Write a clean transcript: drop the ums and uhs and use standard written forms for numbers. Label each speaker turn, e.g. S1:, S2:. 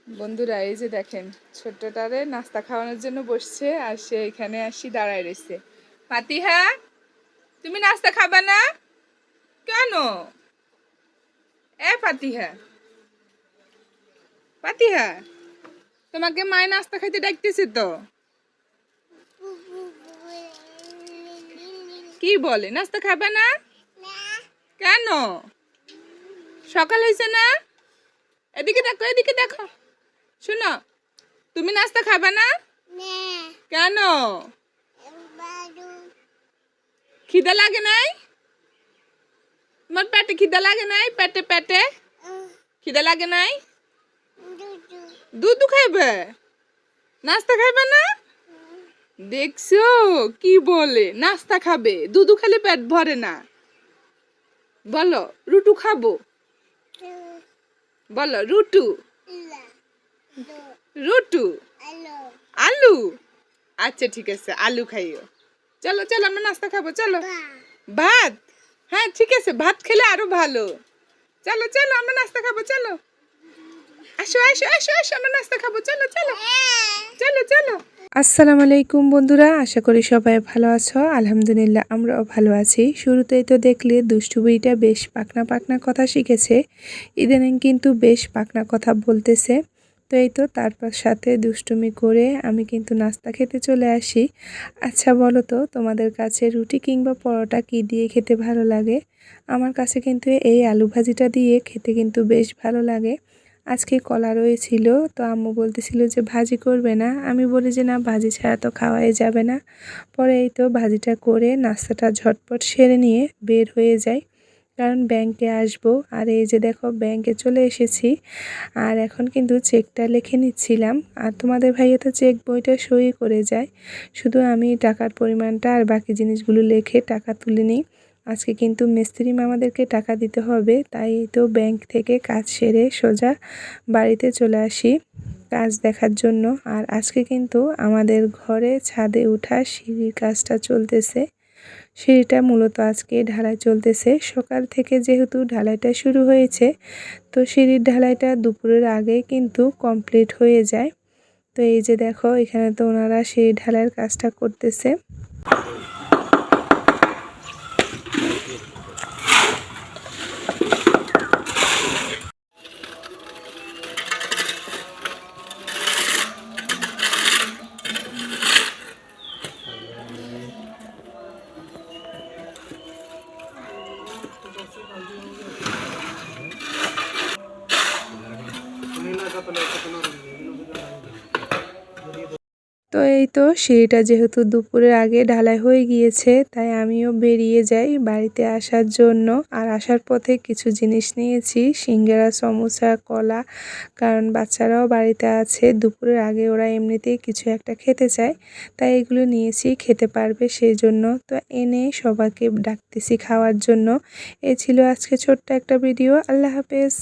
S1: বন্ধুরা এই যে দেখেন ছোট্টটারে নাস্তা খাওয়ানোর জন্য বসছে আর সে এখানে আসি দাঁড়ায় রয়েছে। ফাতিহা, তুমি নাস্তা খাবা না কেন? ফাতিহা, ফাতিহা, তোমাকে মায়ের নাস্তা খাইতে ডাকতেছে তো। কি বলে নাস্তা খাবে না কেন? সকাল হয়েছে না? এদিকে দেখো, এদিকে দেখো। শোনো, তুমি নাস্তা খাবে না কেন? খিদা লাগে নাই? তোমার পেটে খিদা লাগে নাই? পেটে পেটে খিদা লাগে নাই? দুধ খাইবে, নাস্তা খাইবে না? দেখছো কি বলে, নাস্তা খাবে, দুধ খেলে পেট ভরে না। বলো রুটু খাবো, বলো রুটু, রুটু, আলু। আচ্ছা ঠিক আছে, আলু খাইও। চলো চলো আমরা নাস্তা খাবো, চলো। ভাত? হ্যাঁ ঠিক আছে, ভাত খেলে আরো ভালো। চলো চলো আমরা নাস্তা খাবো, চলো। আসো আসো আসো আসো, আমরা নাস্তা খাবো, চলো চলো চলো চলো। আসসালামু আলাইকুম বন্ধুরা, আশা করি সবাই ভালো আছো। আলহামদুলিল্লাহ আমরাও ভালো আছি। শুরুতেই তো দেখলে দুষ্টু বুড়িটা বেশ পাকনা পাকনা কথা শিখেছে, ইদানিং কিন্তু বেশ পাকনা কথা বলতেছে। তো এই তো তারপর সাথে দুষ্টুমি করে আমি কিন্তু নাস্তা খেতে চলে আসি। আচ্ছা বলো তো, তোমাদের কাছে রুটি কিংবা পরোটা কি দিয়ে খেতে ভালো লাগে? আমার কাছে কিন্তু এই আলু ভাজিটা দিয়ে খেতে কিন্তু বেশ ভালো লাগে। আজকে কলা রয়েছিল, তো আম্মু বলতেছিল যে ভাজি করবে না, আমি বলি যে না, ভাজি ছাড়া তো খাওয়াই যাবে না। পরে এই তো ভাজিটা করে নাস্তাটা ঝটপট সেরে নিয়ে বের হয়ে যাই, কারণ ব্যাংকে আসবো। আর এই যে দেখো ব্যাংকে চলে এসেছি, আর এখন কিন্তু চেকটা লিখে নিচ্ছিলাম। আর তোমাদের ভাইয়া তো চেক বইটা সই করে যায়, শুধু আমি টাকার পরিমাণটা আর বাকি জিনিসগুলো লিখে টাকা তুলে নিই। আজকে কিন্তু মিস্ত্রি মামাদেরকে টাকা দিতে হবে, তাই তো ব্যাংক থেকে কাজ সেরে সোজা বাড়িতে চলে আসি কাজ দেখার জন্য। আর আজকে কিন্তু আমাদের ঘরে ছাদে ওঠা সিঁড়ির কাজটা চলতেছে। সিঁড়িটা মূলত আজকে ঢালাই চলতেছে, সকাল থেকে যেহেতু ঢালাইটা শুরু হয়েছে, তো সিঁড়ির ঢালাইটা দুপুরের আগে কিন্তু কমপ্লিট হয়ে যায়। তো এই যে দেখো এখানে তো ওনারা সিঁড়ি ঢালাইয়ের কাজটা করতেছে। তো এই তো সিঁড়িটা যেহেতু দুপুরের আগে ঢালাই হয়ে গিয়েছে, তাই আমিও বেরিয়ে যাই বাড়িতে আসার জন্য। আর আসার পথে কিছু জিনিস নিয়েছি, সিঙ্গারা, সমোসা, কলা, কারণ বাচ্চারাও বাড়িতে আছে, দুপুরের আগে ওরা এমনিতেই কিছু একটা খেতে চায়, তাই এগুলো নিয়েছি, খেতে পারবে সেই জন্য। তো এনে সবাইকে ডাকতেছি খাওয়ার জন্য। এই ছিল আজকে ছোট্ট একটা ভিডিও। আল্লাহ হাফেজ।